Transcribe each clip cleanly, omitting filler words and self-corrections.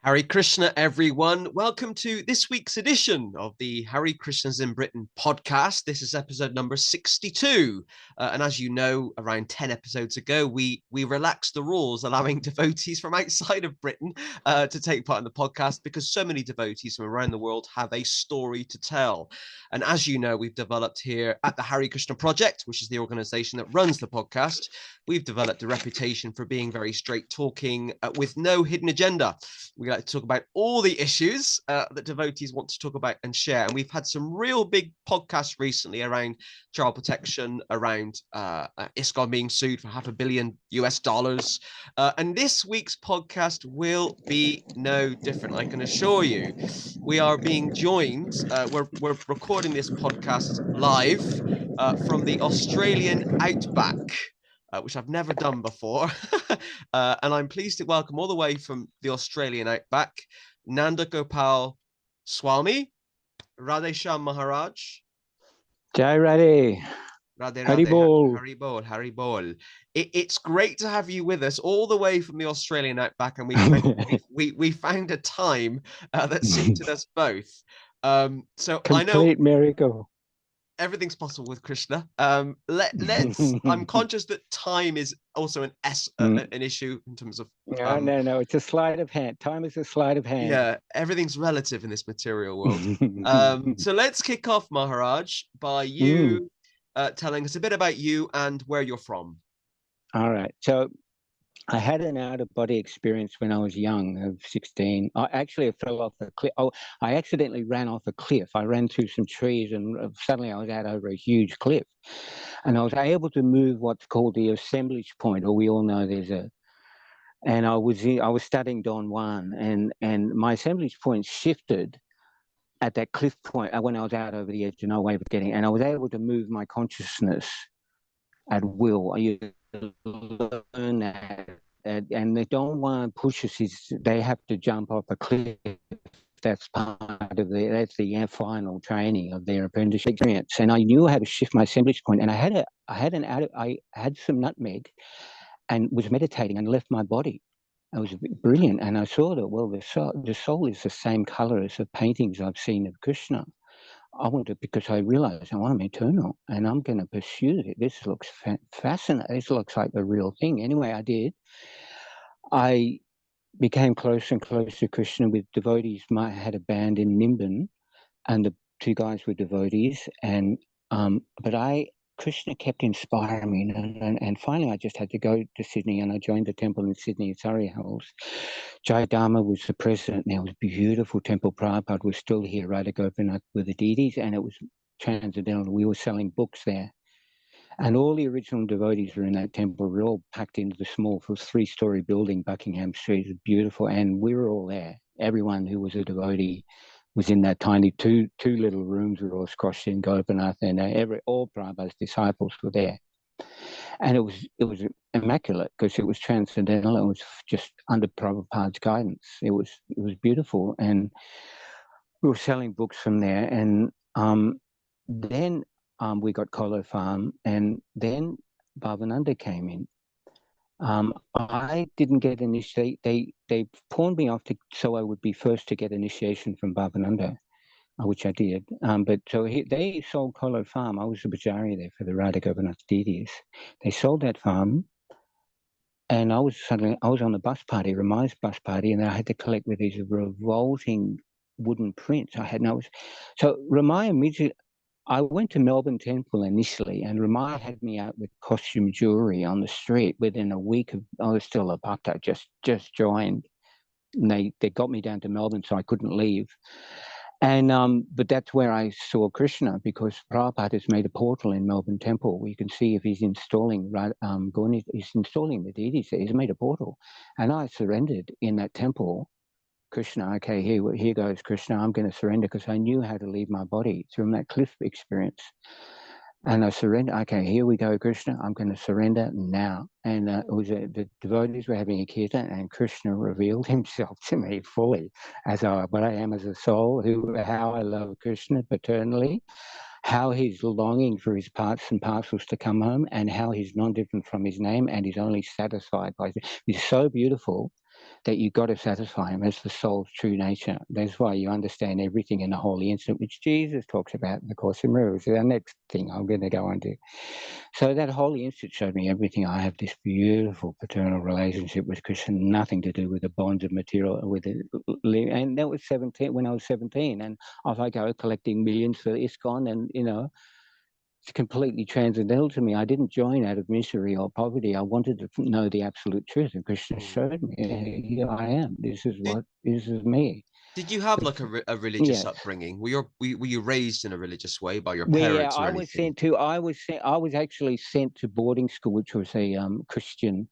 Hare Krishna, everyone. Welcome to this week's edition of the Hare Krishnas in Britain podcast. This is episode number 62. And as you know, around 10 episodes ago, we relaxed the rules, allowing devotees from outside of Britain to take part in the podcast because so many devotees from around the world have a story to tell. And as you know, we've developed here at the Hare Krishna Project, which is the organization that runs the podcast, we've developed a reputation for being very straight talking with no hidden agenda. We like to talk about all the issues that devotees want to talk about and share. And we've had some real big podcasts recently around child protection, around ISKCON being sued for $500 million US. And this week's podcast will be no different. I can assure you, we are being joined. We're recording this podcast live from the Australian outback. Which I've never done before. And I'm pleased to welcome all the way from the Australian outback, Nanda Gopala Swami, Radhe Maharaj. Jai Radhe. Radhe Hari Bol. Hari Bol, Hari Bol. It's great to have you with us all the way from the Australian outback, and we found a time that suited us both. So Complete I know miracle. Everything's possible with Krishna. Let's. I'm conscious that time is also an issue in terms of. No. It's a sleight of hand. Time is a sleight of hand. Yeah, everything's relative in this material world. So let's kick off, Maharaj, by you telling us a bit about you and where you're from. All right. So I had an out-of-body experience when I was young, of 16. I fell off a cliff. I accidentally ran off a cliff. I ran through some trees and suddenly I was out over a huge cliff. And I was able to move what's called the assemblage point, or we all know there's a... And I was studying Don Juan, and my assemblage point shifted at that cliff point when I was out over the edge, no way of getting... And I was able to move my consciousness at will. You learn that, and they don't want to push us. They have to jump off a cliff. That's part of that's the final training of their apprenticeship experience. And I knew how to shift my assemblage point. And I had some nutmeg, and was meditating and left my body. It was brilliant. And I saw that the soul is the same color as the paintings I've seen of Krishna. Because I realized I'm eternal and I'm going to pursue it. This looks fascinating. This looks like the real thing. Anyway, I did. I became closer and closer to Krishna with devotees. I had a band in Nimbin, and the two guys were devotees. And Krishna kept inspiring me, and finally I just had to go to Sydney, and I joined the temple in Sydney, Surrey Hills. Jai Dharma was the president. Now it was a beautiful temple. Prabhupada was still here. Radha Gopinath were the deities, and it was transcendental. We were selling books there. And all the original devotees were in that temple. We were all packed into the small 3-story building, Buckingham Street. It was beautiful, and we were all there. Everyone who was a devotee was in that tiny two little rooms. We were all squashed in Gopinath, and all Prabhupada's disciples were there. And it was immaculate because it was transcendental. It was just under Prabhupada's guidance. It was beautiful, and we were selling books from there. And then we got Kolo Farm, and then Bhavananda came in. I didn't get initiated. They pawned me off so I would be first to get initiation from Bhavananda, which I did. They sold Kolo Farm. I was the Acharya there for the Radha Gopinath deities. They sold that farm, and I was on the bus party, Ramai's bus party, and I had to collect with these revolting wooden prints. So Ramai immediately. I went to Melbourne Temple initially, and Ramai had me out with costume jewelry on the street. Within a week, I was still a bhakta, just joined. And they got me down to Melbourne, so I couldn't leave. And but that's where I saw Krishna, because Prabhupada has made a portal in Melbourne Temple. We can see if he's installing he's installing the deities there. He's made a portal, and I surrendered in that temple. Krishna, okay, here goes Krishna. I'm going to surrender, because I knew how to leave my body from that cliff experience. And I surrendered. Okay, here we go, Krishna. I'm going to surrender now. And the devotees were having a kirtan, and Krishna revealed himself to me fully as what I am as a soul, how I love Krishna paternally, how he's longing for his parts and parcels to come home, and how he's non-different from his name, and he's only satisfied by it. It's so beautiful that you've got to satisfy him as the soul's true nature. That's why you understand everything in the holy instant, which Jesus talks about in the Course in Miracles. The next thing I'm going to go on to. So that holy instant showed me everything. I have this beautiful paternal relationship with Krishna, nothing to do with the bonds of material, with it. And that was 17, when I was 17. And off I go collecting millions for ISKCON, and, you know, it's completely transcendental to me. I didn't join out of misery or poverty. I wanted to know the absolute truth, and Krishna showed me, here I am. This is me. Did you have like a religious Yes. upbringing? Were you raised in a religious way by your Well, yeah, parents or anything? I was actually sent to boarding school, which was a Christian.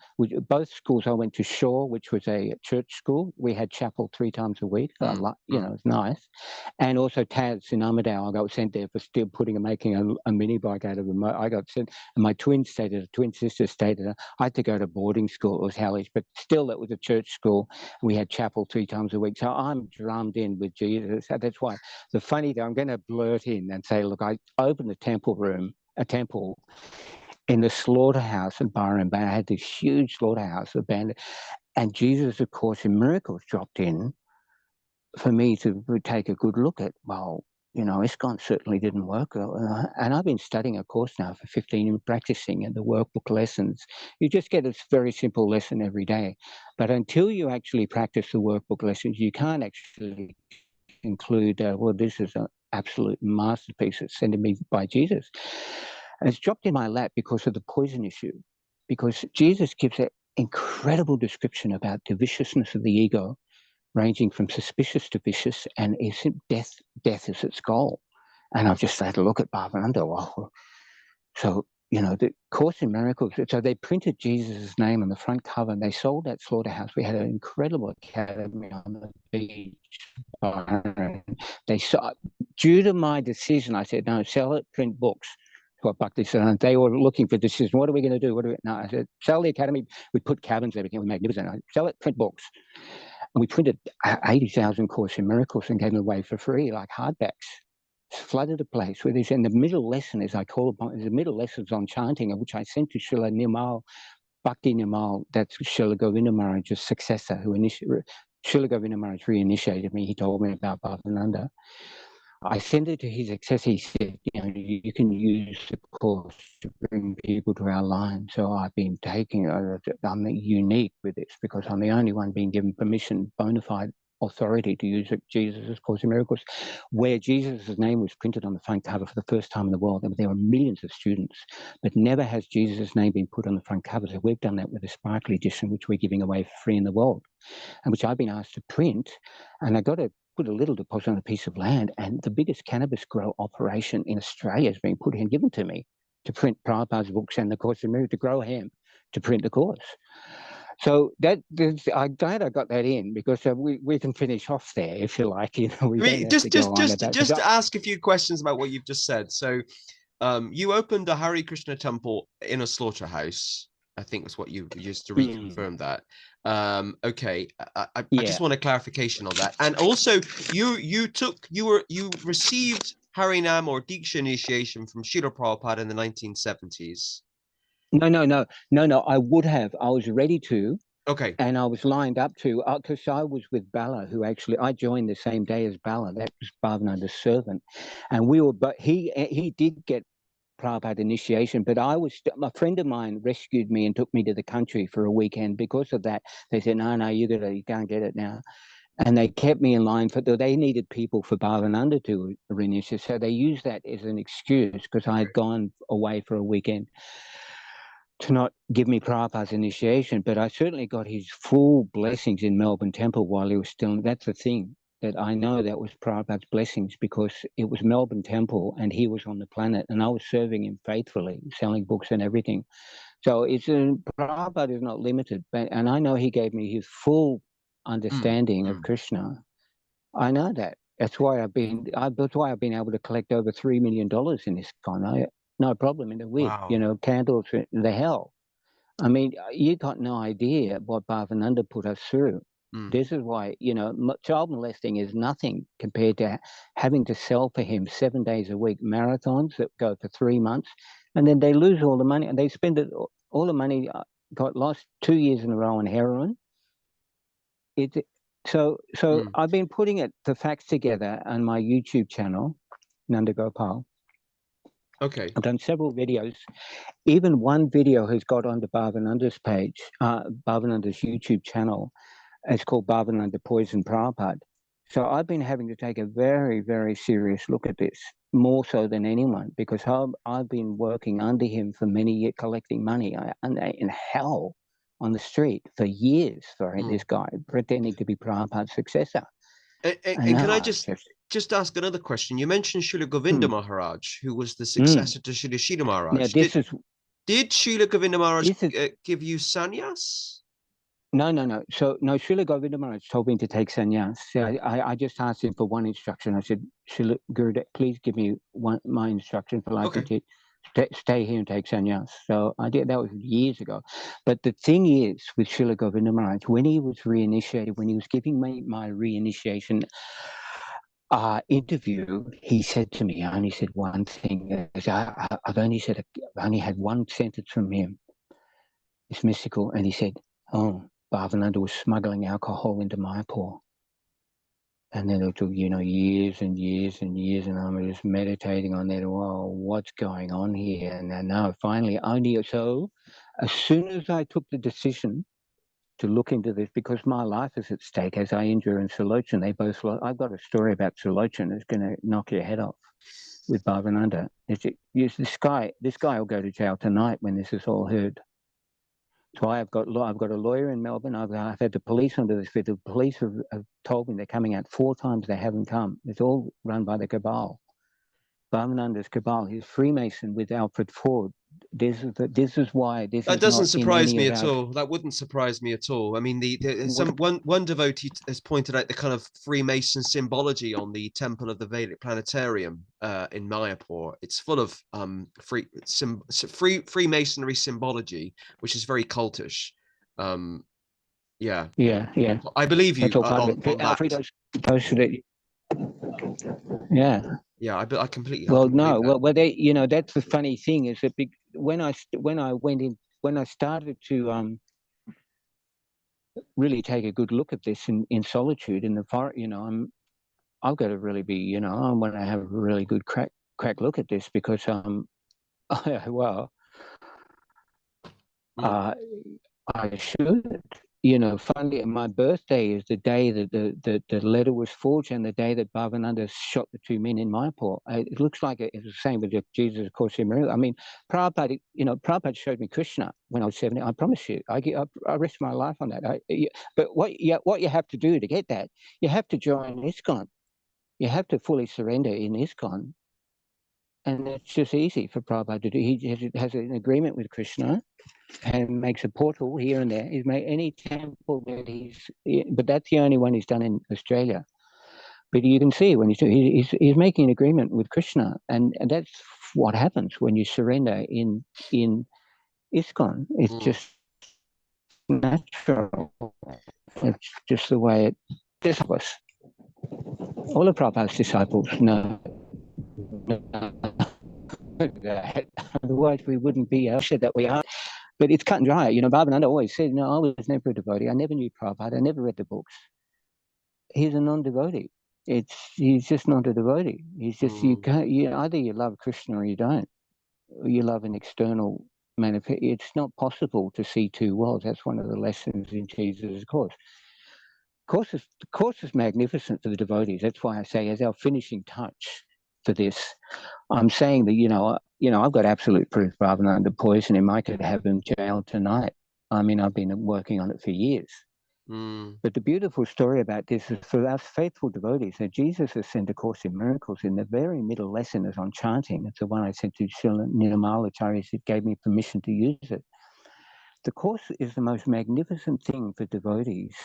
Both schools I went to Shaw, which was a church school. We had chapel 3 times a week. You know, it's nice. And also Taz in Armidale. I got sent there for still making a mini bike out of a I got sent, and my twin sister stayed at. I had to go to boarding school. It was hellish, but still, it was a church school. We had chapel 3 times a week. So I'm drummed in with Jesus. So that's why the funny thing, I'm going to blurt in and say, look, I opened a temple in the slaughterhouse in Byron Bay. I had this huge slaughterhouse abandoned, and Jesus, of course, in miracles dropped in for me to take a good look at. Well, you know, ISKCON certainly didn't work. And I've been studying a course now for 15 and practicing, and the workbook lessons. You just get a very simple lesson every day. But until you actually practice the workbook lessons, you can't actually conclude, well, this is an absolute masterpiece that's sent to me by Jesus. And it's dropped in my lap because of the poison issue, because Jesus gives an incredible description about the viciousness of the ego, ranging from suspicious to vicious, and death is its goal. And I've just had to look at Bhavananda. Well, so, you know, the Course in Miracles, so they printed Jesus' name on the front cover, and they sold that slaughterhouse. We had an incredible academy on the beach. They saw, due to my decision, I said, no, sell it, print books. What Bhakti said, and they were looking for decision. What are we going to do? No, I said, sell the academy. We put cabins, everything was magnificent. I said, sell it, print books. And we printed 80,000 Course in Miracles and gave them away for free, like hardbacks. Flooded the place with this. And the middle lesson, as I call it, the middle lessons on chanting, which I sent to Srila Nimal, Bhakti Nimal, that's Srila Govinda Maharaj's successor, who Srila Govinda Maharaj reinitiated me. He told me about Bhavananda. I sent it to his successor. He said, you know, you can use the course to bring people to our line. So I've been I'm unique with this because I'm the only one being given permission, bona fide authority to use Jesus' Course in Miracles, where Jesus' name was printed on the front cover for the first time in the world. And there were millions of students, but never has Jesus' name been put on the front cover. So we've done that with a sparkly edition, which we're giving away for free in the world, and which I've been asked to print. And I got to put a little deposit on a piece of land, and the biggest cannabis grow operation in Australia has been put in, given to me to print Prabhupada's books and the Course in Miracles, to grow hemp, to print the course. So I'm glad I got that in, because we can finish off there if you like. You know, we don't have to go on about just to ask a few questions about what you've just said. So, you opened a Hare Krishna temple in a slaughterhouse. I think was what you just to reconfirm that. Okay, I just want a clarification on that. And also, you received Harinam or Diksha initiation from Srila Prabhupada in the 1970s. No. I would have. I was ready to. Okay. And I was lined up to, because I was with Bala, who actually, I joined the same day as Bala. That was Bhavananda's servant. And but he did get Prabhupada initiation, but a friend of mine rescued me and took me to the country for a weekend. Because of that, they said, no, you can't get it now. And they kept me in line they needed people for Bhavananda to reinitiate. So they used that as an excuse, because I had gone away for a weekend, to not give me Prabhupada's initiation. But I certainly got his full blessings in Melbourne Temple while he was still. That's the thing, that I know that was Prabhupada's blessings, because it was Melbourne Temple and he was on the planet, and I was serving him faithfully, selling books and everything. So Prabhupada is not limited, and I know he gave me his full understanding of Krishna. I know that. That's why I've been able to collect over $3 million in ISKCON. No problem in the week. Wow. You know, candles in the hell. I mean, you got no idea what Bhavananda put us through. This is why, you know, child molesting is nothing compared to having to sell for him 7 days a week marathons that go for 3 months, and then they lose all the money, and they spend all the money. Got lost 2 years in a row on heroin. it so Mm. I've been putting the facts together on my YouTube channel, Nanda Gopal. Okay. I've done several videos. Even one video has got onto Bhavananda's page, Bhavananda's YouTube channel. It's called Bhavananda Poison Prabhupada. So I've been having to take a very, very serious look at this, more so than anyone, because I've been working under him for many years, collecting money in hell on the street for years for this guy, pretending to be Prabhupada's successor. And can I just ask another question? You mentioned Srila Govinda Maharaj, who was the successor to Srila Sridhar Maharaj. Now, did Srila Govinda Maharaj give you sannyas? No. So, no, Srila Govinda Maharaj told me to take sannyas. So I just asked him for one instruction. I said, Srila Gurudev, please give me my instruction for life. Okay. Stay here and take sannyas. So I did. That was years ago. But the thing is, with Srila Govinda Maharaj, when he was reinitiated, when he was giving me my reinitiation interview, he said to me, I only said one thing. I've only had one sentence from him. It's mystical. And he said, oh, Bhavananda was smuggling alcohol into Mayapur. And then it took, years and years and years, and I'm just meditating on that. Well, what's going on here? And then now finally, as soon as I took the decision to look into this, because my life is at stake, as I Indra and Sulochan, I've got a story about Sulochan that's going to knock your head off with Bhavananda. This guy will go to jail tonight when this is all heard. So I've got a lawyer in Melbourne. I've had the police under this. The police have told me they're coming out 4 times. They haven't come. It's all run by the cabal. Bhavananda's cabal. He's Freemason with Alfred Ford. This is why this. That doesn't surprise me at all. That wouldn't surprise me at all. I mean, one devotee has pointed out the kind of Freemason symbology on the temple of the Vedic planetarium in Mayapur. It's full of Freemasonry symbology, which is very cultish. Yeah. I believe you on that. Posted it. Yeah. Yeah, I completely. Well, that's the funny thing is that when I started to really take a good look at this in solitude in the forest, I've got to really be, I want to have a really good crack look at this because I should. Finally, my birthday is the day that the letter was forged and the day that Bhavananda shot the 2 men in Mayapur. It looks like it's the same with Jesus, of course. I mean, Prabhupada showed me Krishna when I was 70. I promise you, I risked my life on that. But what you have to do to get that, you have to join ISKCON. You have to fully surrender in ISKCON. And it's just easy for Prabhupada to do. He has an agreement with Krishna and makes a portal here and there. He's made any temple that but that's the only one he's done in Australia. But you can see when he's making an agreement with Krishna, and that's what happens when you surrender in ISKCON. It's just natural. It's just the way it is. All of Prabhupada's disciples know that. Otherwise, we wouldn't be that we are. But it's cut and dry. Bhavananda always said, I was never a devotee. I never knew Prabhupada. I never read the books. He's a non-devotee. He's just not a devotee. He's just, you can't, either you love Krishna or you don't. You love an external manifest. It's not possible to see 2 worlds. That's one of the lessons in Jesus' course. The course is magnificent for the devotees. That's why I say, as our finishing touch for this, I'm saying that, I've got absolute proof Bhavananda poison him. I could have him jailed tonight. I mean, I've been working on it for years. But the beautiful story about this is for us faithful devotees. So Jesus has sent A Course in Miracles. In the very middle lesson is on chanting. It's the one I sent to Srila Nirmal-Acharya. He gave me permission to use it. The Course is the most magnificent thing for devotees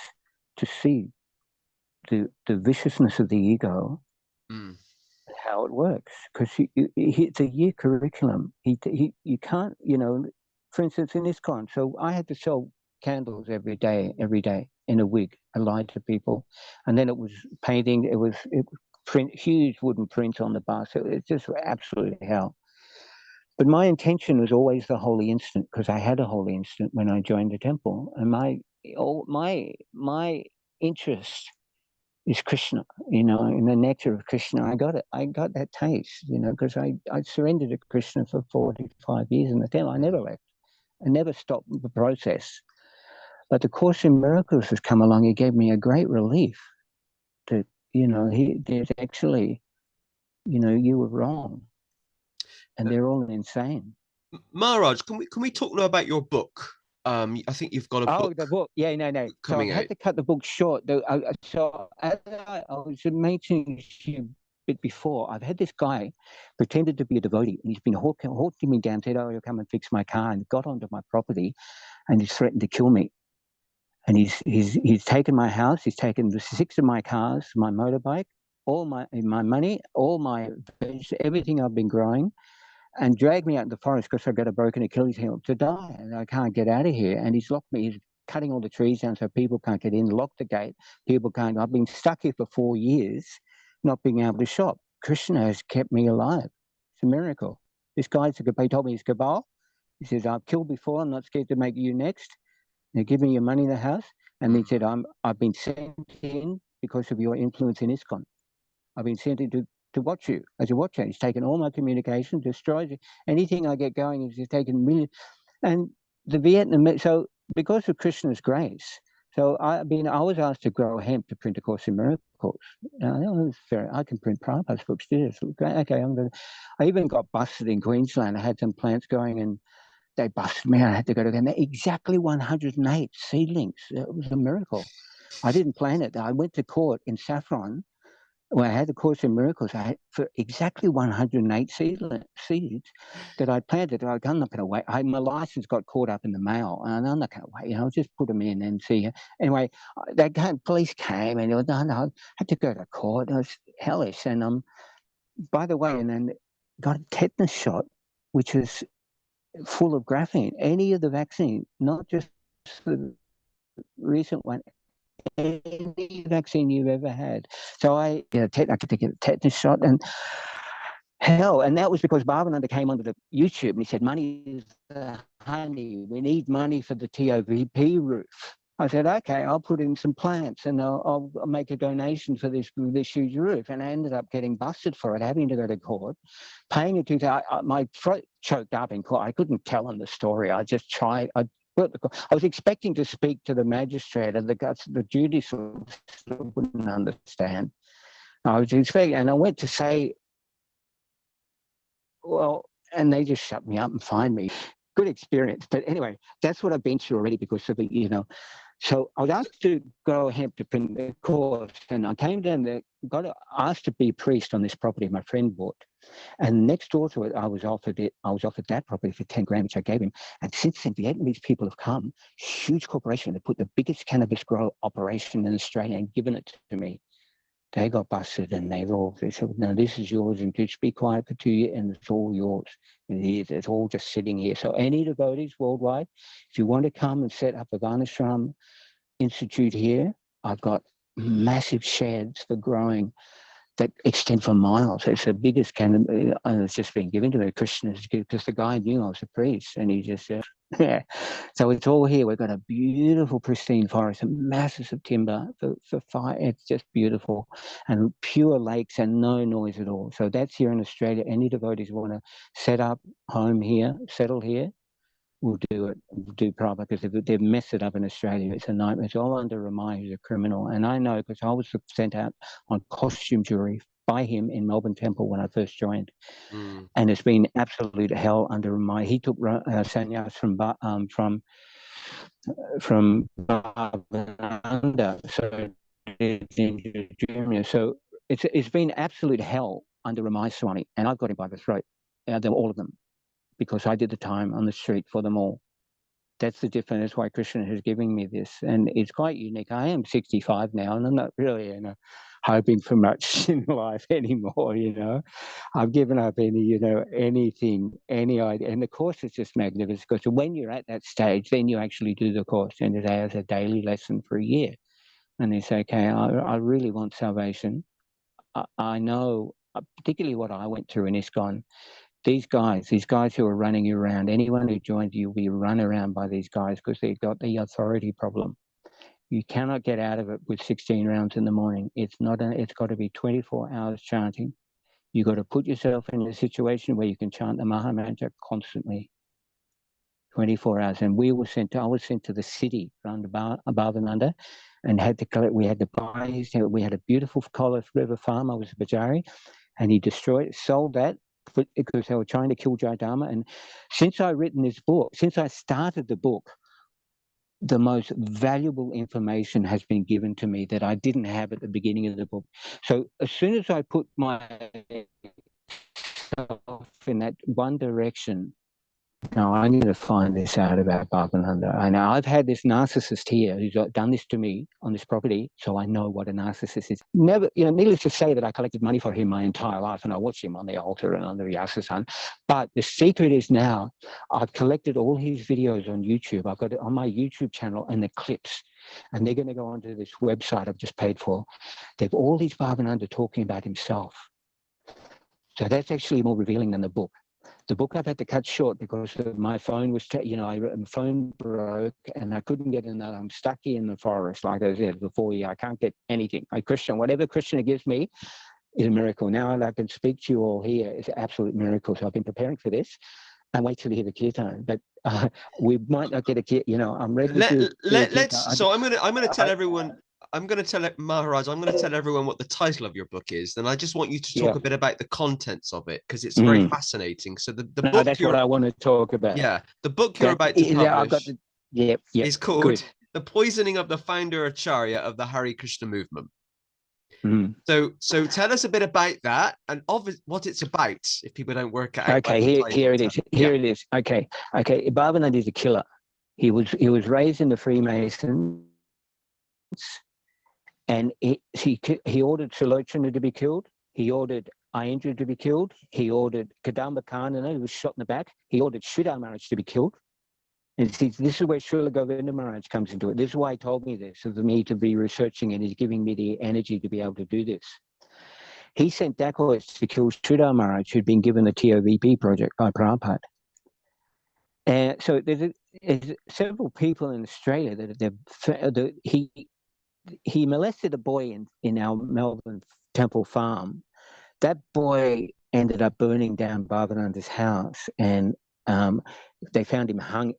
to see the viciousness of the ego, how it works. Because it's a year curriculum. You can't, for instance, in ISKCON. So I had to sell candles every day in a wig. I lied to people, and then it was painting. It was huge wooden print on the bar. So it's just absolute hell. But my intention was always the holy instant, because I had a holy instant when I joined the temple, and my interest is Krishna, in the nectar of Krishna. I got it. I got that taste, because I surrendered to Krishna for 45 years in the temple. I never left. I never stopped the process. But the Course in Miracles has come along. He gave me a great relief that, there's actually, you were wrong. And they're all insane. Maharaj, can we talk now about your book? I think you've got a book. Oh, the book. Yeah, no. So I had to cut the book short. So as I was mentioning to you a bit before, I've had this guy pretended to be a devotee, and he's been hawking me down, said, "Oh, you'll come and fix my car," and got onto my property, and he's threatened to kill me. And he's taken my house, he's taken the 6 of my cars, my motorbike, all my money, all my everything I've been growing, and dragged me out in the forest because I've got a broken Achilles heel to die, and I can't get out of here. And he's locked me. He's cutting all the trees down so people can't get in. Locked the gate. People can't. I've been stuck here for 4 years, not being able to shop. Krishna has kept me alive. It's a miracle. This guy told me he's Cabal. He says, "I've killed before. I'm not scared to make you next. Now give me your money in the house." And he said, "I've been sent in because of your influence in ISKCON. I've been sent in to watch you as a watcher." He's taken all my communication, destroys it. Anything I get going, he's taken millions. And the Vietnam, so because of Krishna's grace, so I was asked to grow hemp to print A Course in Miracles. I can print Prabhupada's books too. Okay, I even got busted in Queensland. I had some plants going and they busted me. I had to go to them. Exactly 108 seedlings. It was a miracle. I didn't plan it. I went to court in Saffron. When I had the Course in Miracles, I had for exactly 108 seeds that I planted. I'm not going to wait. My license got caught up in the mail, and I'm not going to wait. I'll just put them in and see. Anyway, police came, and I had to go to court. It was hellish. And by the way, and then got a tetanus shot, which was full of graphene. Any of the vaccine, not just the recent one, any vaccine you've ever had. So I could get a tetanus shot, and hell, and that was because Bhavananda came onto the YouTube and he said, "Money is the honey. We need money for the TOVP roof." I said, "Okay, I'll put in some plants and I'll make a donation for this huge roof." And I ended up getting busted for it, having to go to court, paying it to my throat choked up in court. I couldn't tell him the story. I just tried. I was expecting to speak to the magistrate, and the judicial wouldn't understand. I was expecting, and I went to say, well, and they just shut me up and fined me. Good experience. But anyway, that's what I've been through already because of it, So I was asked to go ahead to print the course, and I came down there, got asked to be a priest on this property my friend bought. And next door to it, I was offered that property for 10 grand, which I gave him. And since then, Vietnamese people have come, huge corporation, they put the biggest cannabis grow operation in Australia and given it to me. They got busted and they said, "No, this is yours, and just be quiet for 2 years and it's all yours." And it's all just sitting here. So any devotees worldwide, if you want to come and set up a Varnashram Institute here, I've got massive sheds for growing that extend for miles. It's the biggest cannabis, and it's just been given to me. Krishna's because the guy knew I was a priest, and he just said, "Yeah." So it's all here. We've got a beautiful, pristine forest and masses of timber for fire. It's just beautiful, and pure lakes and no noise at all. So that's here in Australia. Any devotees want to set up home here, settle here, we'll do it. We'll do Prabhupada, because they've messed it up in Australia. It's a nightmare. It's all under Ramai, who's a criminal. And I know because I was sent out on costume jury by him in Melbourne Temple when I first joined. And it's been absolute hell under Ramai. He took sannyas from Bhavananda, so into Germany. So it's been absolute hell under Ramai Swami, and I've got him by the throat. All of them, because I did the time on the street for them all. That's the difference. That's why Krishna is giving me this. And it's quite unique. I am 65 now, and I'm not really hoping for much in life anymore, I've given up anything, any idea. And the course is just magnificent, because when you're at that stage, then you actually do the course. And it has a daily lesson for a year. And they say, okay, I really want salvation. I know, particularly what I went through in ISKCON, these guys who are running you around, anyone who joins you will be run around by these guys because they've got the authority problem. You cannot get out of it with 16 rounds in the morning. It's got to be 24 hours chanting. You got to put yourself in a situation where you can chant the Maha Mantra constantly, 24 hours. And I was sent to the city around Bhavananda, and we had to buy his. We had a beautiful Kolas River farm. I was a Bajari, and he sold that because they were trying to kill Jai Dharma. And since I written this book, since I started the book, the most valuable information has been given to me that I didn't have at the beginning of the book. So as soon as I put myself in that one direction, no, I need to find this out about Bhavananda. I know I've had this narcissist here who's done this to me on this property, so I know what a narcissist is. Never, needless to say that I collected money for him my entire life, and I watched him on the altar and on the Yasasan. But the secret is now I've collected all his videos on YouTube. I've got it on my YouTube channel and the clips, and they're going to go onto this website I've just paid for. They've all these Bhavananda talking about himself. So that's actually more revealing than the book. The book I've had to cut short because my phone was, my phone broke and I couldn't get another. I'm stuck here in the forest, like I said before. I can't get anything. Whatever Krishna gives me is a miracle. Now I can speak to you all here. It's an absolute miracle. So I've been preparing for this and wait till you hear the kirtan. But we might not get a kirtan. I'm ready to do a kirtan. So I'm gonna tell everyone. I'm going to tell Maharaj, I'm going to tell everyone what the title of your book is. And I just want you to talk a bit about the contents of it, because it's very fascinating. So the book that's what I want to talk about. Yeah. The book you're about to publish is called Good. The Poisoning of the Founder-Acharya of the Hare Krishna Movement. So tell us a bit about that and what it's about, if people don't work it out. Okay, here it is. Here it is. Okay. Bhavananda is a killer. He was raised in the Freemasons. And he ordered Sulochana to be killed. He ordered Ayendra to be killed. He ordered Kadamba Kanana, who was shot in the back. He ordered Sridhar Maharaj to be killed. And this is where Srila Govinda Maharaj comes into it. This is why he told me this, for me to be researching, and he's giving me the energy to be able to do this. He sent dacoits to kill Sridhar Maharaj, who'd been given the TOVP project by Prabhupada. And so there's several people in Australia that he molested a boy in our Melbourne Temple Farm. That boy ended up burning down Bhavananda's house, and they found him hung.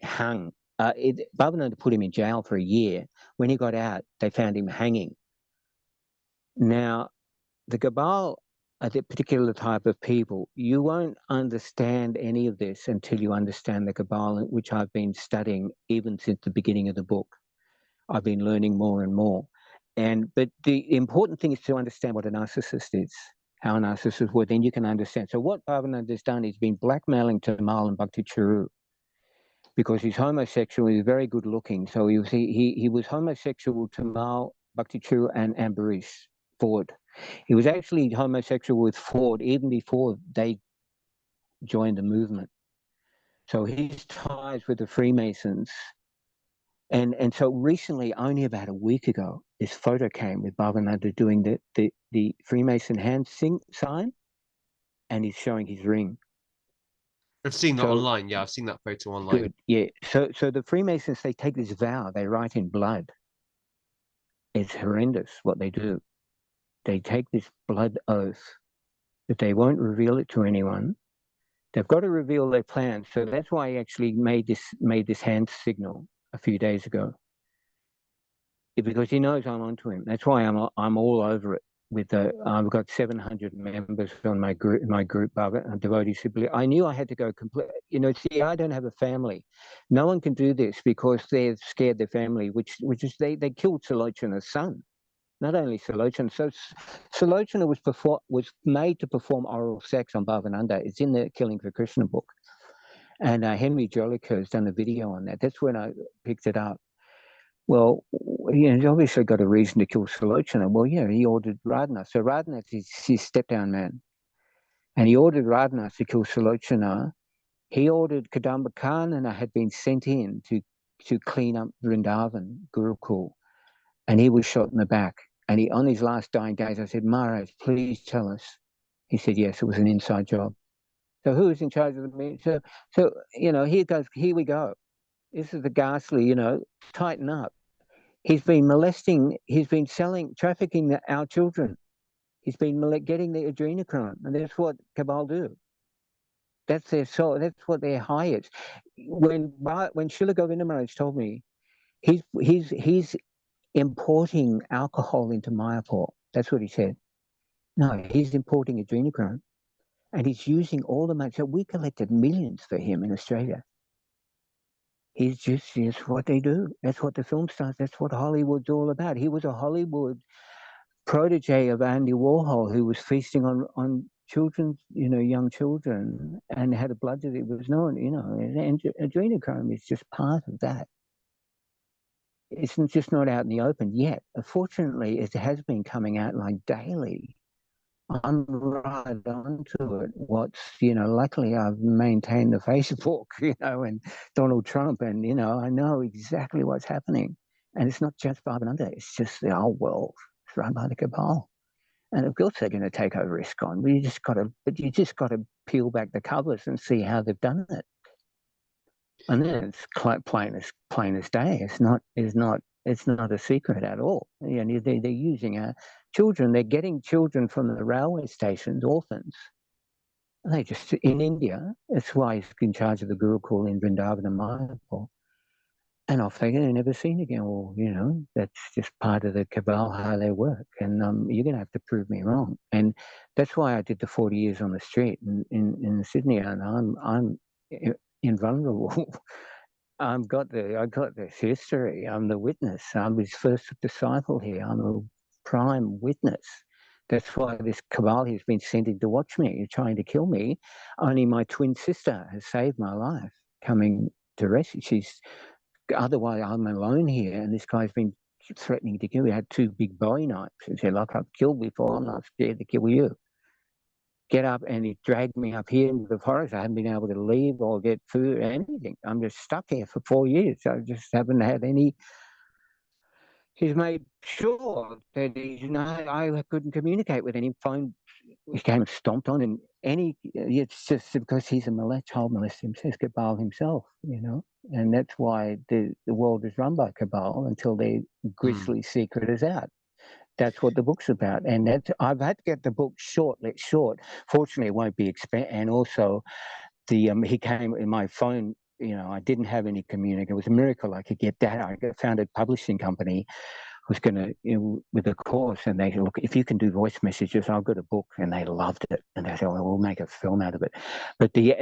Bhavananda put him in jail for a year. When he got out, they found him hanging. Now, the Cabal are the particular type of people. You won't understand any of this until you understand the Cabal, which I've been studying even since the beginning of the book. I've been learning more and more. But the important thing is to understand what a narcissist is, how a narcissist works, then you can understand. So what Bhavananda has done, he's been blackmailing Tamal and Bhakti Churu because he's homosexual, he's very good looking. So he was homosexual to Tamal, Bhakti Churu and Ambarish Ford. He was actually homosexual with Ford even before they joined the movement. So his ties with the Freemasons. And so recently, only about a week ago, this photo came with Bhavananda doing the Freemason hand sign, and he's showing his ring. I've seen that online. Yeah, I've seen that photo online. Good. Yeah. So the Freemasons, they take this vow, they write in blood. It's horrendous what they do. They take this blood oath that they won't reveal it to anyone. They've got to reveal their plans. So that's why I actually made this hand signal a few days ago, because he knows I'm onto him. That's why I'm all over it. I've got 700 members on my group, devotees. I knew I had to go complete. See, I don't have a family. No one can do this because they're scared their family, which is they killed Sulochana's son. Not only Sulochana. So Sulochana was made to perform oral sex on Bhavananda. It's in the Killing for Krishna book. And Henry Jolicoeur has done a video on that. That's when I picked it up. Well, he's obviously got a reason to kill Sulochana. Well, yeah, he ordered Radhanath. So Radhanath is his step-down man. And he ordered Radhanath to kill Sulochana. He ordered Kadamba Kanana had been sent in to clean up Vrindavan, Gurukul. And he was shot in the back. And on his last dying days, I said, Maharaj, please tell us. He said, yes, it was an inside job. So who is in charge of the meeting? So here we go. This is the ghastly, tighten up. He's been molesting, he's been trafficking our children. He's been getting the adrenochrome, and that's what Cabal do. That's their soul. That's what their high is. When Srila Govinda Maharaj told me, he's importing alcohol into Mayapur. That's what he said. No, he's importing adrenochrome, and he's using all the money. So we collected millions for him in Australia. He's just what they do. That's what the film stars. That's what Hollywood's all about. He was a Hollywood protege of Andy Warhol, who was feasting on children, young children, and had a blood disease. It was known, and adrenochrome is just part of that. It's just not out in the open yet. Fortunately, it has been coming out like daily. I'm right onto it. Luckily I've maintained the Facebook, and Donald Trump, and, I know exactly what's happening. And it's not just Bhavananda, it's just the whole world. It's run by the cabal. And of course they're going to take over ISKCON. But you just got to peel back the covers and see how they've done it. And then it's plain as day. It's not a secret at all. They're using our children. They're getting children from the railway stations, orphans. And they just in India. That's why he's in charge of the Gurukul in Vrindavan and Mayapur. And off they go, they're never seen again. Well, that's just part of the cabal, how they work. And you're going to have to prove me wrong. And that's why I did the 40 years on the street in Sydney. And I'm invulnerable. I got this history. I'm the witness. I'm his first disciple here. I'm a prime witness. That's why this cabal has been sent in to watch me, trying to kill me. Only my twin sister has saved my life, coming to rescue. Otherwise, I'm alone here, and this guy's been threatening to kill me. He had 2 big Bowie knives. He said, "Look, I've killed before. I'm not scared to kill you." Get up, and he dragged me up here into the forest. I haven't been able to leave or get food or anything. I'm just stuck here for 4 years. I just haven't had any. He's made sure that I couldn't communicate with any phone. He came stomped on, and it's just because he's a child molester himself, Cabal himself, and that's why the world is run by Cabal until their grisly secret is out. That's what the book's about, and I've had to get the book short. Fortunately, it won't be expanded. And also, he came in my phone. I didn't have any communication. It was a miracle I could get that. I founded a publishing company. Was going to, with a course, and they said, "Look, if you can do voice messages, I've got a book," and they loved it. And they said, "Well, we'll make a film out of it." But the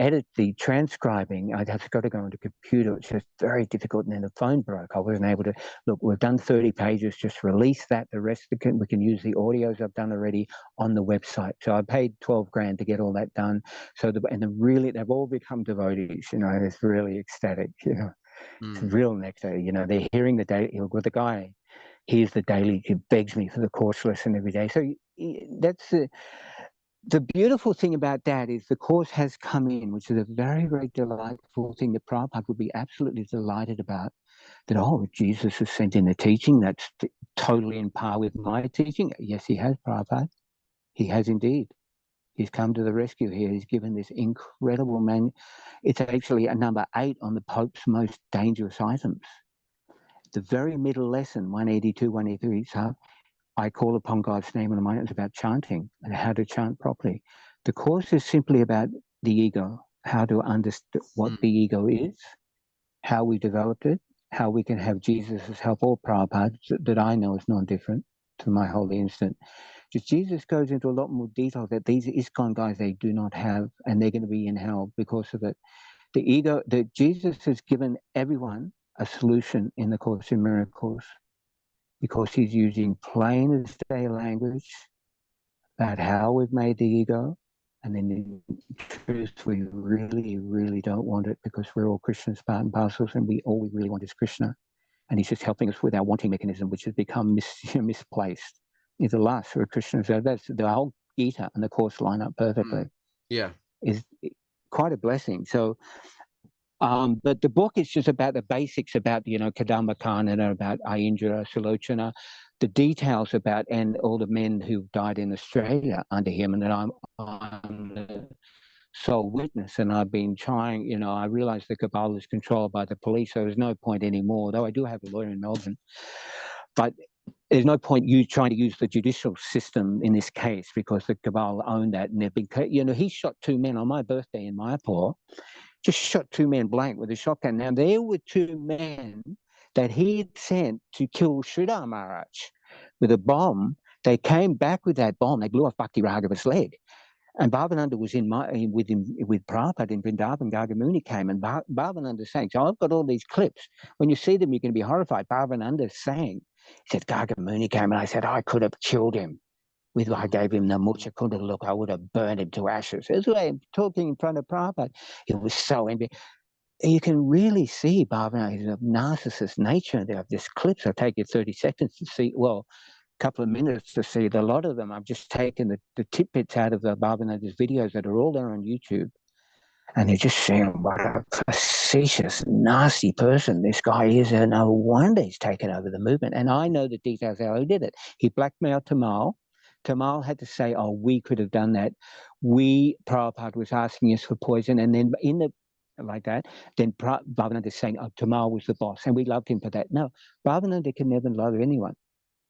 transcribing, I'd have got to go on the computer. It's just very difficult. And then the phone broke. I wasn't able to. Look, we've done 30 pages. Just release that. The rest we can use the audios I've done already on the website. So I paid $12,000 to get all that done. So they've all become devotees. It's really ecstatic. It's real nectar. They're hearing with the guy. Here's the daily, he begs me for the course lesson every day. So that's the beautiful thing about that is the course has come in, which is a very, very delightful thing that Prabhupada would be absolutely delighted about. That, Jesus has sent in a teaching that's totally in par with my teaching. Yes, he has, Prabhupada. He has indeed. He's come to the rescue here. He's given this incredible It's actually a number 8 on the Pope's most dangerous items. The very middle lesson, 182, 183, so I call upon God's name in the mind. It's about chanting and how to chant properly. The course is simply about the ego, how to understand what the ego is, how we developed it, how we can have Jesus' help, or Prabhupada, that I know is non-different to my holy instant. Just Jesus goes into a lot more detail that these ISKCON guys, they do not have, and they're going to be in hell because of it. The ego, that Jesus has given everyone a solution in the Course in Miracles, because he's using plain as day language about how we've made the ego, and then in truth we really, really don't want it, because we're all Krishna's part and parcels, and all we really want is Krishna. And he's just helping us with our wanting mechanism, which has become misplaced. It's a lust for Krishna. So that's the whole Gita and the Course line up perfectly. Yeah. Is quite a blessing. So but the book is just about the basics about, Kadamba Kanana, about Aindra, Sulochana, the details about, and all the men who died in Australia under him, and that I'm the sole witness. And I've been trying, I realized the cabal is controlled by the police, so there's no point anymore, though I do have a lawyer in Melbourne. but there's no point you trying to use the judicial system in this case, because the cabal own that, and they've been, he shot 2 men on my birthday in Mayapur, just shot 2 men blank with a shotgun. Now, there were 2 men that he had sent to kill Srila Maharaj with a bomb. They came back with that bomb. They blew off Bhakti Raghav's leg. And Bhavananda was with Prabhupada in Vrindavan. Gargamuni came, and Bhavananda sang. So I've got all these clips. When you see them, you're going to be horrified. Bhavananda sang. He said, Gargamuni came, and I said, I could have killed him. I gave him the Mucha Kunda look. I would have burned him to ashes. That's why I'm talking in front of Prabhupada. He was so envious. You can really see Bhavananda's narcissist nature. There are just clips. I'll take you 30 seconds to see, well, couple of minutes to see a lot of them. I've just taken the tidbits out of the Bhavananda's videos that are all there on YouTube, and they're just saying what a facetious, nasty person this guy is, and no wonder he's taken over the movement. And I know the details how he did it. He blackmailed Tamal. Tamal had to say, oh, we could have done that. Prabhupada was asking us for poison, and then like that, then Bhavananda is saying, oh, Tamal was the boss, and we loved him for that. No, Bhavananda can never love anyone.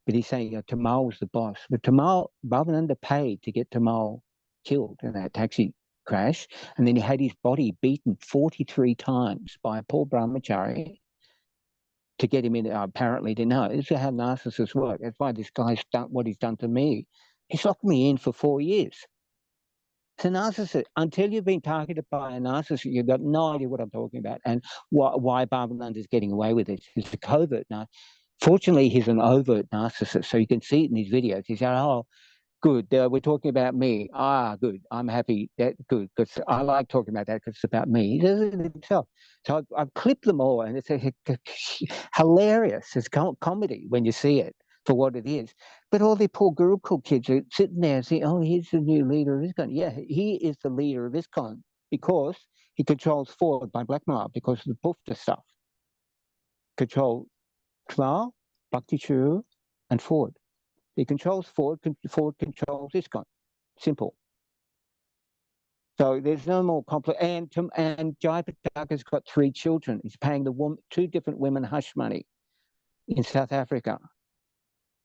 But he's saying Tamal was the boss. But Bhavananda paid to get Tamal killed in that taxi crash. And then he had his body beaten 43 times by Paul Brahmachari to get him in, apparently to know. This is how narcissists work. That's why this guy's done what he's done to me. He's locked me in for 4 years. It's a narcissist. Until you've been targeted by a narcissist, you've got no idea what I'm talking about and why Bhavananda is getting away with it. It's a covert now. Fortunately, he's an overt narcissist, so you can see it in his videos. He's like, oh, good, we're talking about me. Ah, good, I'm happy. That good, because I like talking about that because it's about me. He does it himself. So I've clipped them all, and it's hilarious. It's comedy when you see it for what it is. But all the poor Gurukul kids are sitting there and saying, oh, he's the new leader of ISKCON. Yeah, he is the leader of ISKCON because he controls Ford by blackmail because of the Bufta stuff. Control Kamal, Bhakti Churu, and Ford. He controls Ford. Ford controls ISKCON. Simple. So there's no more complex. And Jai Pataka's got 3 children. He's paying the 2 different women hush money in South Africa.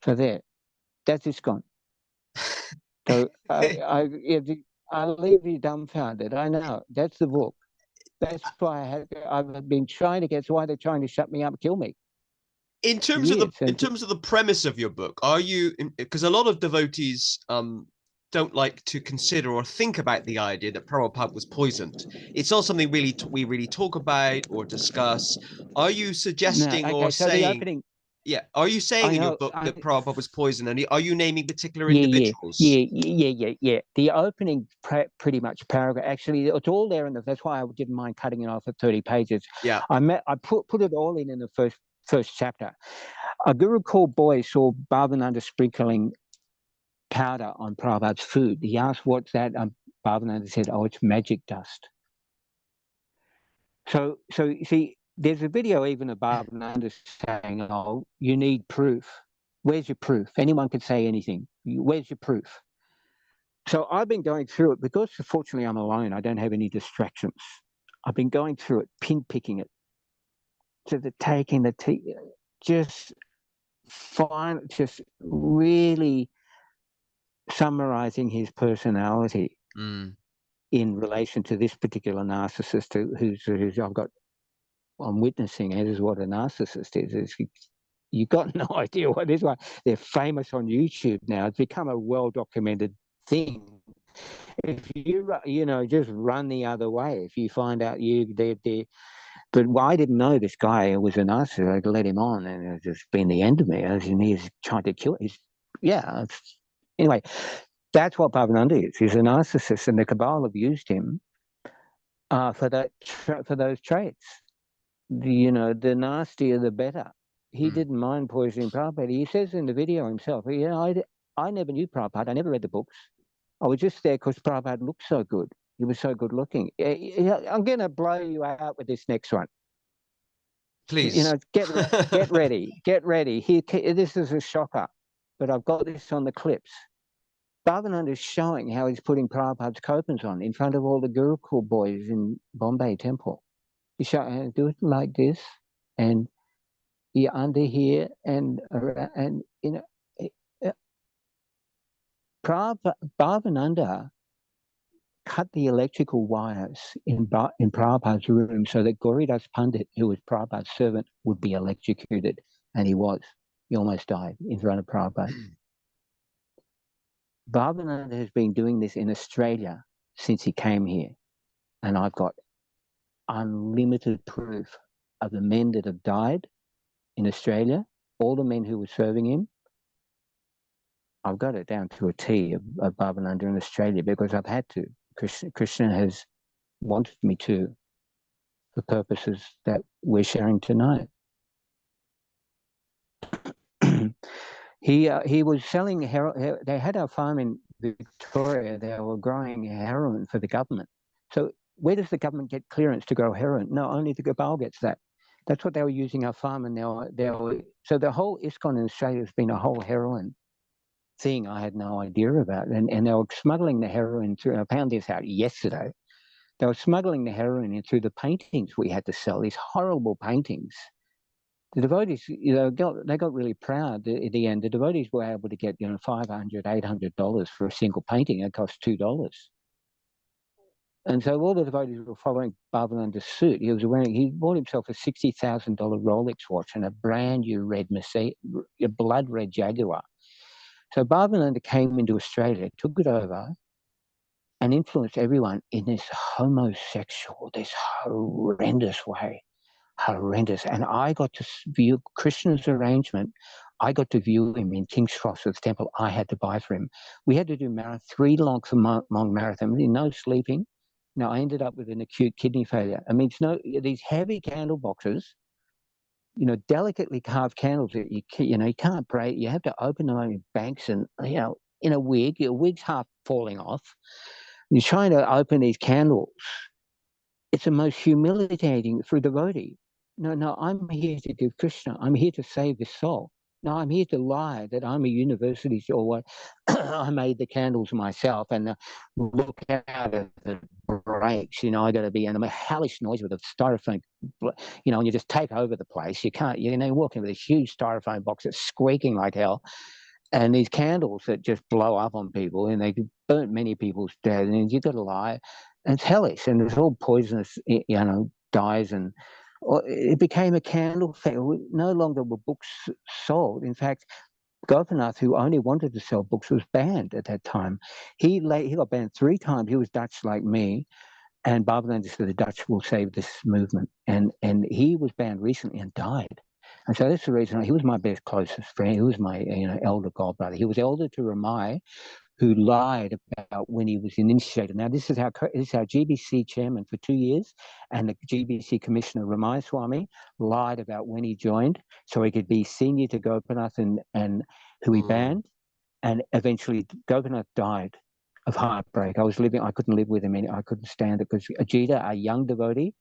So that's ISKCON. So I leave you dumbfounded. I know that's the book. That's why I've been trying to get. That's why they're trying to shut me up, kill me. In terms of the premise of your book, are you, because a lot of devotees don't like to consider or think about the idea that Prabhupada was poisoned. It's not something we really talk about or discuss. Are you suggesting or saying? Yeah, are you saying in your book that Prabhupada was poisoned, and are you naming particular individuals? Yeah. The opening pretty much paragraph. Actually, it's all there, that's why I didn't mind cutting it off at 30 pages. Yeah, I put it all in the first chapter. A Gurukul boy saw Bhavananda sprinkling powder on Prabhupada's food. He asked, what's that? Bhavananda said, oh, it's magic dust. So you see, there's a video even of Bhavananda saying, oh, you need proof. Where's your proof? Anyone could say anything. Where's your proof? So I've been going through it because fortunately I'm alone. I don't have any distractions. I've been going through it, pin picking it. So taking the just really summarizing his personality in relation to this particular narcissist who's I'm witnessing it is what a narcissist is. You've got no idea what it is. They're famous on YouTube now. It's become a well-documented thing. If you just run the other way, if you find out but I didn't know this guy was a narcissist. I'd let him on, and it's just been the end of me. And he's trying to kill. Anyway, that's what Bhavananda is. He's a narcissist, and the cabal have used him for those traits. The nastier the better. He didn't mind poisoning Prabhupada. He says in the video himself, I never knew Prabhupada. I never read the books. I was just there because Prabhupada looked so good. He was so good looking. I'm going to blow you out with this next one. Please. Get ready. Get ready. This is a shocker, but I've got this on the clips. Bhavananda is showing how he's putting Prabhupada's coupons on in front of all the Gurukul boys in Bombay temple. He's showing how to do it like this, and you're under here, and you know, Bhavananda cut the electrical wires in Prabhupada's room so that Gauridas Pandit, who was Prabhupada's servant, would be electrocuted. And he was. He almost died in front of Prabhupada. Bhavananda has been doing this in Australia since he came here. And I've got unlimited proof of the men that have died in Australia, all the men who were serving him. I've got it down to a T of Bhavananda in Australia because I've had to. Krishna has wanted me to, for purposes that we're sharing tonight. He was selling heroin. They had a farm in Victoria. They were growing heroin for the government. So where does the government get clearance to grow heroin? No, only the Gopal gets that. That's what they were using our farm, and so the whole ISKCON in Australia has been a whole heroin thing I had no idea about. And they were smuggling the heroin through. I found this out yesterday. They were smuggling the heroin in through the paintings we had to sell, these horrible paintings. The devotees, they got really proud at the end. The devotees were able to get, $500, $800 for a single painting. It cost $2. And so all the devotees were following Bhavananda's suit. He bought himself a $60,000 Rolex watch and a brand new red Mercedes, a blood red Jaguar. So Bhavananda came into Australia, took it over, and influenced everyone in this homosexual, this horrendous way. Horrendous. And I got to view Krishna's arrangement. I got to view him in King's Cross at the temple. I had to buy for him. We had to do 3 long marathons, no sleeping. Now, I ended up with an acute kidney failure. I mean, these heavy candle boxes, delicately carved candles that you can't break. You have to open them in banks and, in a wig. Your wig's half falling off. You're trying to open these candles. It's the most humiliating for a devotee. No, I'm here to give Krishna. I'm here to save the soul. No, I'm here to lie that I'm a university or what. I made the candles myself, and look out of the breaks. I got to be, and I'm a hellish noise with a styrofoam, and you just take over the place. You can't, walk in with a huge styrofoam box that's squeaking like hell, and these candles that just blow up on people, and they burnt many people's dead, and you got to lie. And it's hellish, and it's all poisonous, dyes, and it became a candle fair. No longer were books sold. In fact, Gopinath, who only wanted to sell books, was banned at that time. He got banned 3 times. He was Dutch like me, and Bhavananda said the Dutch will save this movement. And he was banned recently and died. And so that's the reason he was my best closest friend. He was my elder godbrother. He was elder to Ramai, who lied about when he was initiated. Now, this is our GBC chairman for 2 years, and the GBC commissioner, Ramai Swami, lied about when he joined so he could be senior to Gopinath and who he banned. And eventually, Gopinath died of heartbreak. I couldn't live with him. I couldn't stand it because Ajita, a young devotee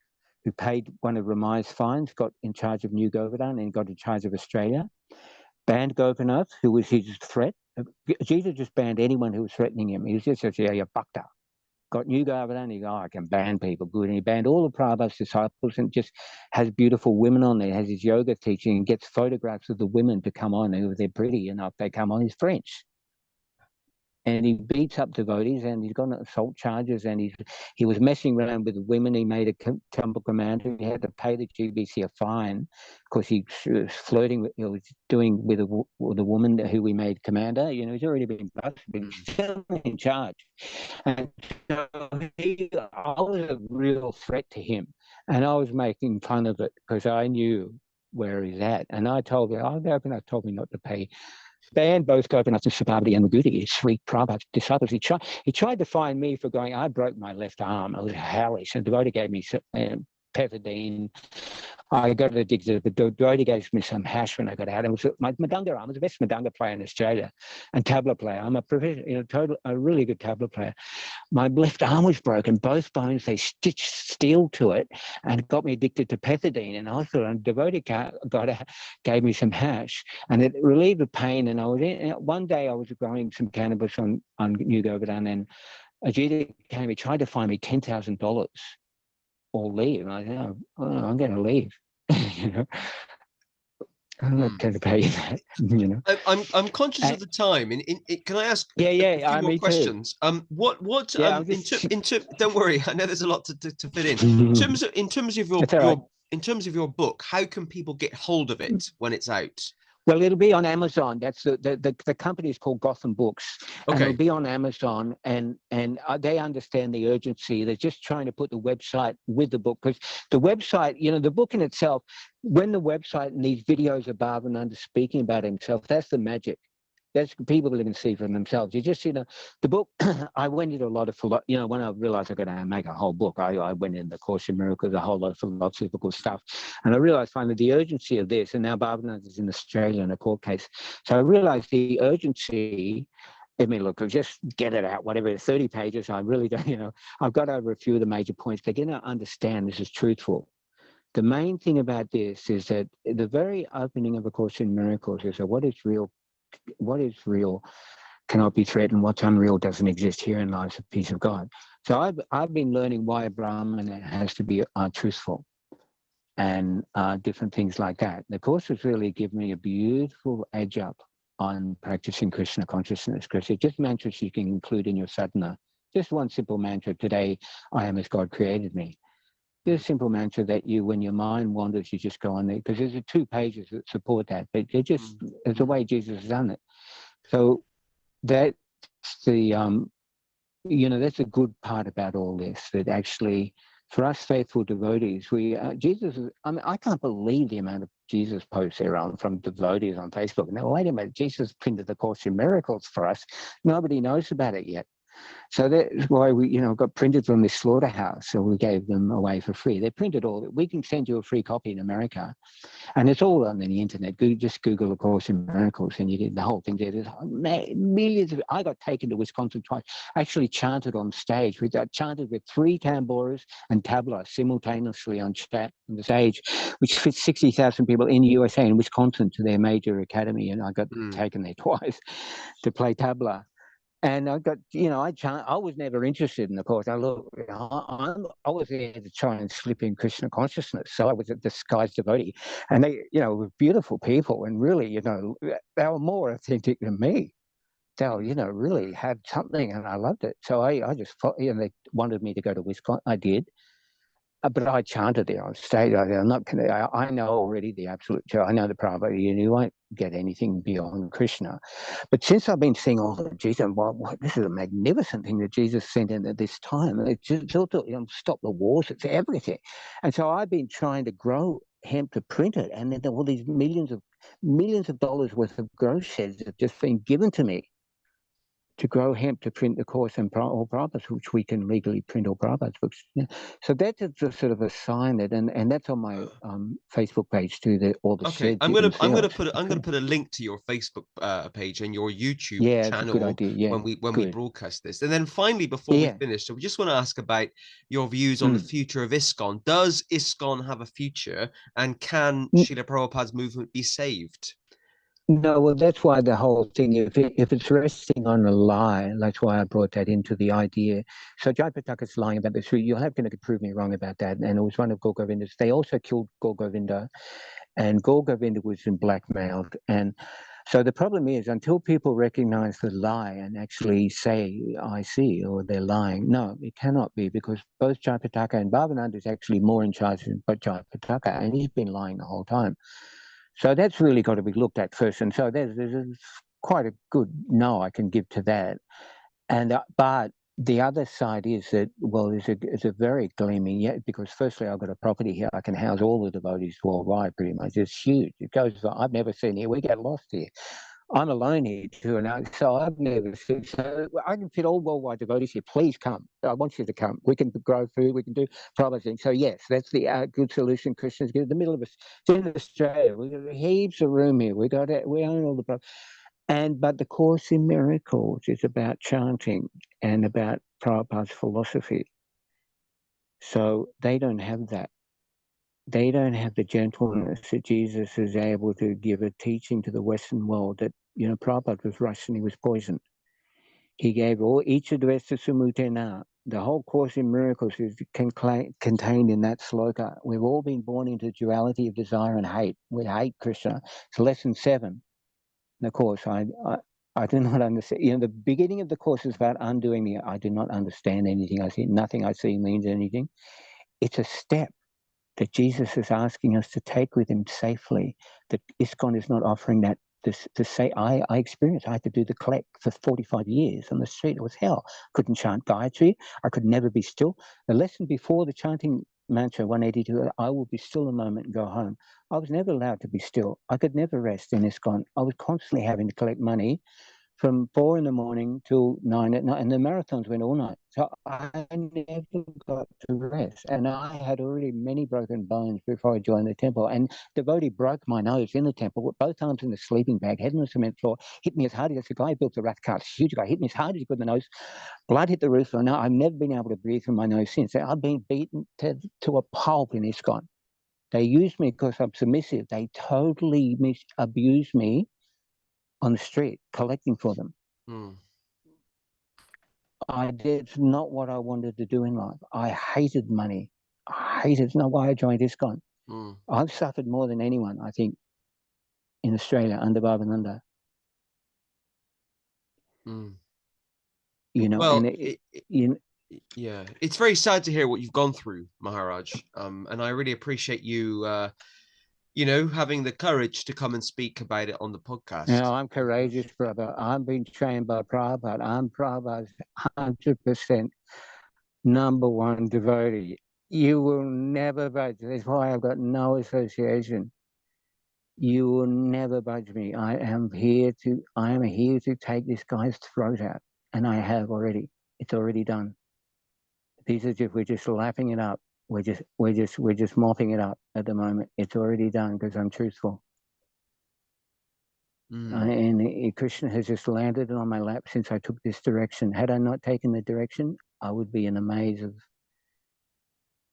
who paid one of Ramai's fines, got in charge of New Govardhan and got in charge of Australia, banned Gopinath, who was his threat. Ajita just banned anyone who was threatening him. He was just said, "Yeah, you're fucked up." Got New Govardhan, he go, I can ban people good. And he banned all of Prabhupada's disciples and just has beautiful women on there, has his yoga teaching, and gets photographs of the women to come on. If they're pretty enough, they come on. He's French. And he beats up devotees, and he's got assault charges, and he was messing around with the women. He made a temple commander. He had to pay the GBC a fine because he was flirting with, was doing with a woman who we made commander. He's already been busted, but he's still in charge. And so I was a real threat to him, and I was making fun of it because I knew where he's at. And I told him, Gopinath told me not to pay. Banned both Gopinath and Subhavati and Magudi, his 3 Prabhupada disciples. He tried to find me for going, I broke my left arm. I was hellish. And the devotee gave me pethidine. I got addicted. The devotee gave me some hash when I got out. It was my Madanga arm. I was the best Madanga player in Australia and tabla player. I'm a professional, a really good tabla player. My left arm was broken, both bones, they stitched steel to it and got me addicted to pethidine. And I thought, a devotee gave me some hash and it relieved the pain. And one day I was growing some cannabis on New Govardhan, and Ajita came, he tried to find me $10,000 or leave. And I said, I'm going to leave. I'm not going to pay you that, you know. I'm conscious And, of the time. Can I ask a few more me too. questions? What Yeah, I'm in just. don't worry, I know there's a lot to fit in. In terms of It's all right. your book, how can people get hold of it when it's out? Well, it'll be on Amazon. That's the company is called Gotham Books, and it'll Okay. be on Amazon. And they understand the urgency. They're just trying to put the website with the book, because the website, you know, the book in itself, when the website and these videos of Bhavananda speaking about himself, that's the magic. That's people that can see for themselves. You just, you know, the book, I went into a lot of, you know, when I realized I got to make a whole book, I went in the Course in Miracles, a whole lot of philosophical stuff. And I realized finally the urgency of this, and now Bhavananda is in Australia in a court case. So I realized the urgency. I mean, look, just get it out, whatever, 30 pages. I really don't, you know, I've got over a few of the major points. They're going to understand this is truthful. The main thing about this is that the very opening of A Course in Miracles is that what is real cannot be threatened. What's unreal doesn't exist. Herein lies the peace of God. So I've been learning why a Brahmana has to be truthful and different things like that. The Course has really given me a beautiful edge up on practicing Krishna consciousness, because it's just mantras you can include in your sadhana. Just one simple mantra: today I am as God created me. Just a simple mantra that you, when your mind wanders, you just go on there, because there's 2 pages that support that, but it's the way Jesus has done it. So that's the you know, that's a good part about all this, that actually for us faithful devotees, we Jesus is, I mean, I can't believe the amount of Jesus posts there on from devotees on Facebook. Now, wait a minute, Jesus printed the Course in Miracles for us. Nobody knows about it yet. So that's why we, you know, got printed from this slaughterhouse. So we gave them away for free. They printed all. We can send you a free copy in America, and it's all on the internet. Just Google A Course in Miracles, and you get the whole thing there. There's millions of. I got taken to Wisconsin twice. Actually chanted on stage. We chanted with 3 tambours and tabla simultaneously on the stage, which fits 60,000 people in the USA and Wisconsin to their major academy. And I got taken there twice to play tabla. And I got, you know, I was never interested in the Course. I was there to try and slip in Krishna consciousness. So I was a disguised devotee. And they, you know, were beautiful people. And really, you know, they were more authentic than me. They, you know, really had something, and I loved it. So I just, you know, they wanted me to go to Wisconsin. I did. But I chanted there on stage. I'm not. I know already the absolute truth. I know the Prabhupada. You won't get anything beyond Krishna. But since I've been seeing all the Jesus, this is a magnificent thing that Jesus sent in at this time. It's just to, you know, stop the wars. It's everything. And so I've been trying to grow hemp to print it, and then all these millions of dollars worth of grow sheds have just been given to me to grow hemp to print the Course and all Prabhupada's, which we can legally print all Prabhupada's books. Yeah. So that's just sort of a sign that, and that's on my Facebook page too. All the Okay, sheds you can see. I'm gonna put a link to your Facebook page and your YouTube Yeah, it's a good channel idea. Yeah, when we broadcast this. And then finally, before we finish, so we just want to ask about your views on the future of ISKCON. Does ISKCON have a future, and can Srila Prabhupada's movement be saved? No, well, that's why the whole thing, if it's resting on a lie, that's why I brought that into the idea. So Jayapataka's lying about this. You'll have to prove me wrong about that. And it was one of Gaur Govinda's. They also killed Gaur Govinda, and Gaur Govinda was blackmailed. And so the problem is, until people recognize the lie and actually say, I see, or they're lying, no, it cannot be, because both Jayapataka and Bhavananda is actually more in charge than Jayapataka, and he's been lying the whole time. So that's really got to be looked at first. And so there's quite a good no I can give to that. And but the other side is that, well, it's a very gleaming, yeah, because firstly, I've got a property here. I can house all the devotees worldwide pretty much. It's huge. It goes, I've never seen here. We get lost here. I'm alone here too, and so I've never seen. So I can fit all worldwide devotees here. Please come. I want you to come. We can grow food. We can do proper things. So yes, that's the good solution. Christians get in the middle of us. It's in Australia. We got heaps of room here. We own all the but the Course in Miracles is about chanting and about Prabhupada's philosophy. So they don't have that. They don't have the gentleness that Jesus is able to give a teaching to the Western world that, you know, Prabhupada was Russian, he was poisoned. He gave each advesta sumutena, The whole Course in Miracles is contained in that sloka. We've all been born into duality of desire and hate. We hate Krishna. It's lesson 7. In the Course, I do not understand. You know, the beginning of the Course is about undoing me. I do not understand anything I see. Nothing I see means anything. It's a step that Jesus is asking us to take with him safely. That ISKCON is not offering that to say, I experienced. I had to do the collect for 45 years on the street. It was hell. Couldn't chant Gayatri. I could never be still. The lesson before the chanting mantra 182, I will be still a moment and go home. I was never allowed to be still. I could never rest in ISKCON. I was constantly having to collect money from 4 in the morning till 9 at night, and the marathons went all night. So I never got to rest, and I had already many broken bones before I joined the temple. And devotee broke my nose in the temple, with both arms in the sleeping bag, head on the cement floor, hit me as hard as the guy built the Rath cart, huge guy, hit me as hard as he could in the nose. Blood hit the roof, and I've never been able to breathe through my nose since. I've been beaten to a pulp in ISKCON. They used me because I'm submissive. They totally abused me on the street, collecting for them. It's not what I wanted to do in life. I hated money. It's not why I joined ISKCON. I've suffered more than anyone, I think, in Australia under Baba. You know, well, and yeah, it's very sad to hear what you've gone through, Maharaj. And I really appreciate you, you know, having the courage to come and speak about it on the podcast. You know, I'm courageous, brother. I've been trained by Prabhupada. I'm Prabhupada's 100% number one devotee. You will never budge. That's why I've got no association. You will never budge me. I am here to take this guy's throat out, and I have already. It's already done. We're just lapping it up. We're just mopping it up at the moment. It's already done because I'm truthful. And Krishna has just landed on my lap since I took this direction. Had I not taken the direction, I would be in a maze of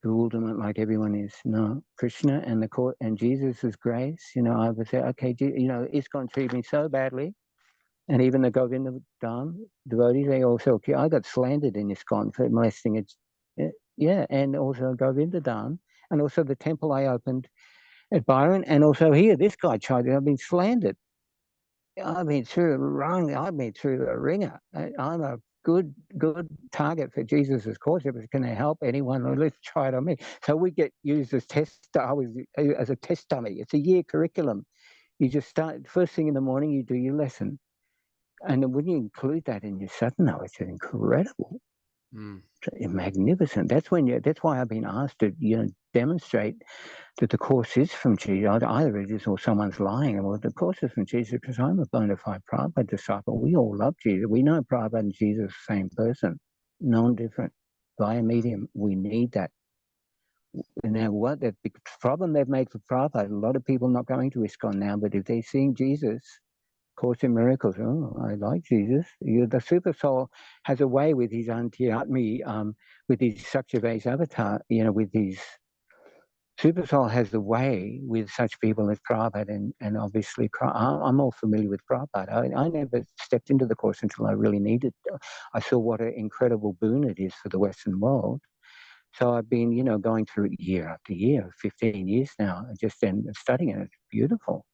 bewilderment like everyone is. No, Krishna and the court and Jesus' grace, you know, I would say, okay, you know, ISKCON treated me so badly. And even the Govinda Dham devotees, they also, I got slandered in ISKCON for molesting it. Yeah, and also Govinda Dham, and also the temple I opened at Byron, and also here, this guy tried it. I've been slandered. I've been through the wrong. I've been through the ringer. I'm a good target for Jesus's course. If it's going to help anyone, let's try it on me. So we get used as as a test dummy. It's a year curriculum. You just start first thing in the morning. You do your lesson, and then when you include that in your sadhana, it's incredible. It's magnificent. That's why I've been asked to, you know, demonstrate that the course is from Jesus. Either it is or someone's lying. Well, the course is from Jesus because I'm a bona fide Prabhupada disciple. We all love Jesus. We know Prabhupada and Jesus the same person, no different. Via medium, we need that. And now what the problem they've made for Prabhupada, a lot of people not going to ISKCON now, but if they're seeing Jesus, Course in Miracles, oh, I like Jesus. The Super Soul has a way with his Antiatmi, with his Sakshivase avatar, you know, with his Super Soul has the way with such people as Prabhupada, and obviously I'm all familiar with Prabhupada. I never stepped into the course until I really needed. I saw what an incredible boon it is for the Western world. So I've been, you know, going through it year after year, 15 years now, just studying it. It's beautiful.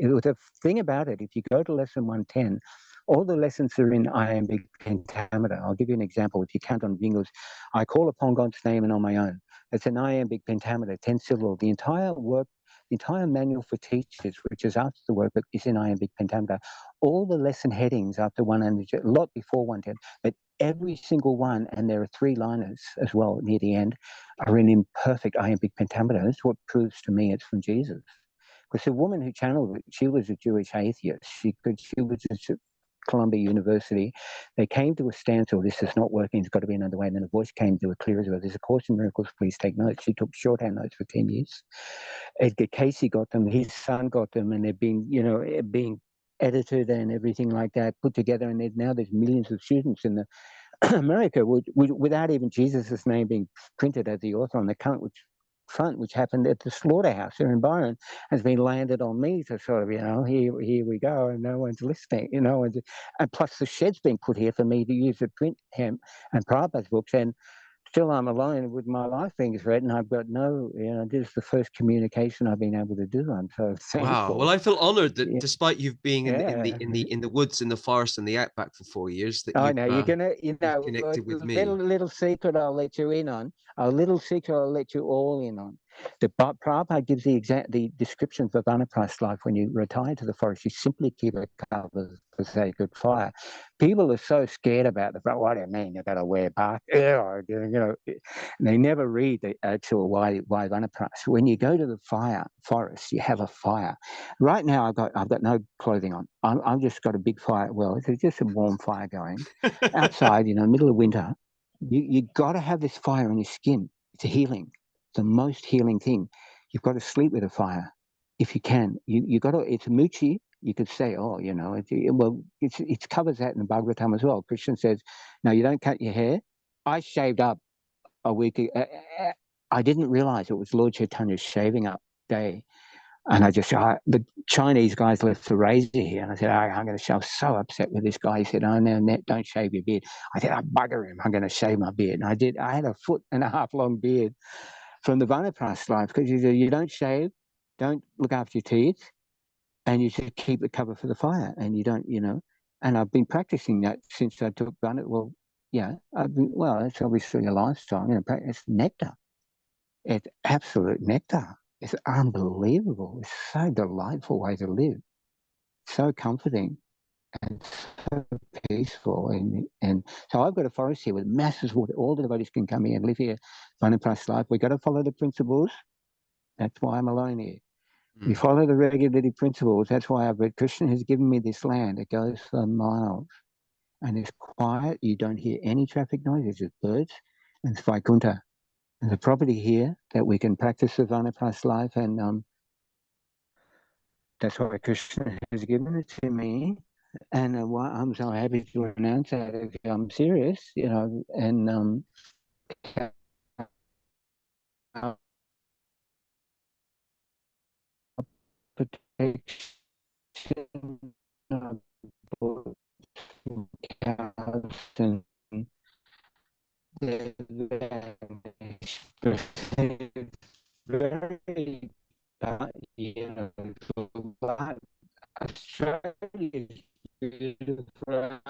The thing about it, if you go to lesson 110, all the lessons are in iambic pentameter. I'll give you an example. If you count on fingers, I call upon God's name and on my own. It's an iambic pentameter, 10 syllable. The entire work, the entire manual for teachers, which is after the workbook, is in iambic pentameter. All the lesson headings after 100, a lot before 110, but every single one, and there are 3-liners as well near the end, are in imperfect iambic pentameter. That's what proves to me it's from Jesus. Because the woman who channeled it, she was a Jewish atheist. She was at Columbia University. They came to a standstill. This is not working. It's got to be another way. And then a voice came to her clear as well. There's a Course in Miracles. Please take notes. She took shorthand notes for 10 years. Edgar Casey got them. His son got them, and they're being, you know, being edited and everything like that put together. And now there's millions of students in America without even Jesus' name being printed as the author on the account, which front, which happened at the slaughterhouse here in Byron, has been landed on me to sort of, here we go, and no one's listening, and plus the shed's been put here for me to use to print him and Prabhupada's books, and still I'm alone with my life being read, and I've got no, this is the first communication I've been able to do. I'm so thankful. Wow. Well, I feel honored that Yeah. despite you've been in the woods, in the forest, and the outback for 4 years, that I you've know you're gonna, you've connected with me. Little secret I'll let you in on. A little secret I'll let you all in on. The Prabhupada gives the description for Vanaprastha life when you retire to the forest. You simply keep it covered for sacred fire. People are so scared about the. What do you mean? You got to wear bark? They never read the actual why Vanaprastha. When you go to the forest, you have a fire. Right now, I've got no clothing on. I've just got a big fire. Well, it's just a warm fire going outside. Middle of winter. You got to have this fire on your skin. It's a healing. The most healing thing. You've got to sleep with a fire if you can. You got to. It's a muchi. You could say, it covers that in the Bhagavatam as well. Krishna says, no, you don't cut your hair. I shaved up a week. I didn't realize it was Lord Chaitanya's shaving up day. And the Chinese guys left the razor here. And I said, I'm going to shave. I was so upset with this guy. He said, oh, no, don't shave your beard. I said, bugger him. I'm going to shave my beard. And I did. I had a 1.5 foot long beard from the Vanaprastha life, because he said, you don't shave, don't look after your teeth, and you should keep the cover for the fire. And you don't, and I've been practicing that since I took Vanaprastha. Well, yeah, it's obviously a lifestyle. It's nectar. It's absolute nectar. It's unbelievable. It's so delightful way to live. So comforting and so peaceful. And so I've got a forest here with masses of water. All the devotees can come here and live here. Vanaprastha life. We've got to follow the principles. That's why I'm alone here. We follow the regularity principles. That's why Krishna has given me this land. It goes for miles. And it's quiet. You don't hear any traffic noise. It's just birds. And it's Vaikuntha. There's a property here that we can practice the Vanaprastha life, and that's why Krishna has given it to me. And I'm so happy to announce that. If I'm serious, and protection of cows and very but Australia is beautiful.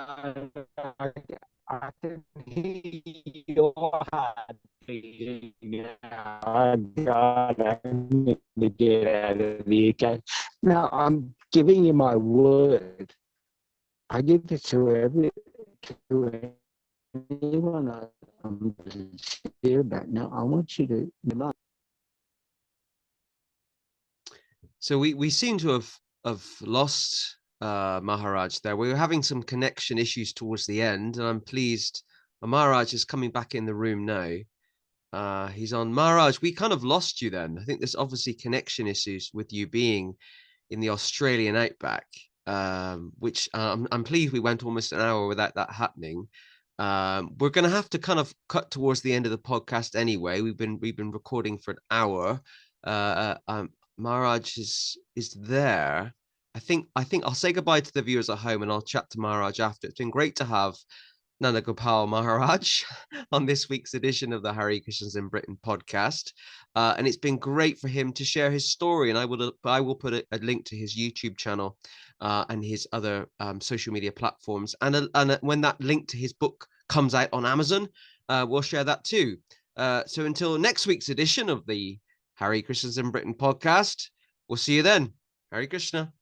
I can hear your heart beating now. Oh God, I need to get out of the UK. Now I'm giving you my word. I give it to anyone I'm sincere about. Now I want you to remember. So we seem to have lost Maharaj there. We were having some connection issues towards the end, and I'm pleased Maharaj is coming back in the room now. He's on. Maharaj, we kind of lost you then. I think there's obviously connection issues with you being in the Australian outback, which I'm pleased we went almost an hour without that happening. We're going to have to kind of cut towards the end of the podcast anyway. We've been recording for an hour. Maharaj is there. I think I'll say goodbye to the viewers at home, and I'll chat to Maharaj after. It's been great to have Nanda Gopala Maharaj on this week's edition of the Hare Krishnas in Britain podcast. And it's been great for him to share his story. And I will put a link to his YouTube channel and his other social media platforms. And when that link to his book comes out on Amazon, we'll share that too. So until next week's edition of the Hare Krishnas in Britain podcast, we'll see you then. Hare Krishna.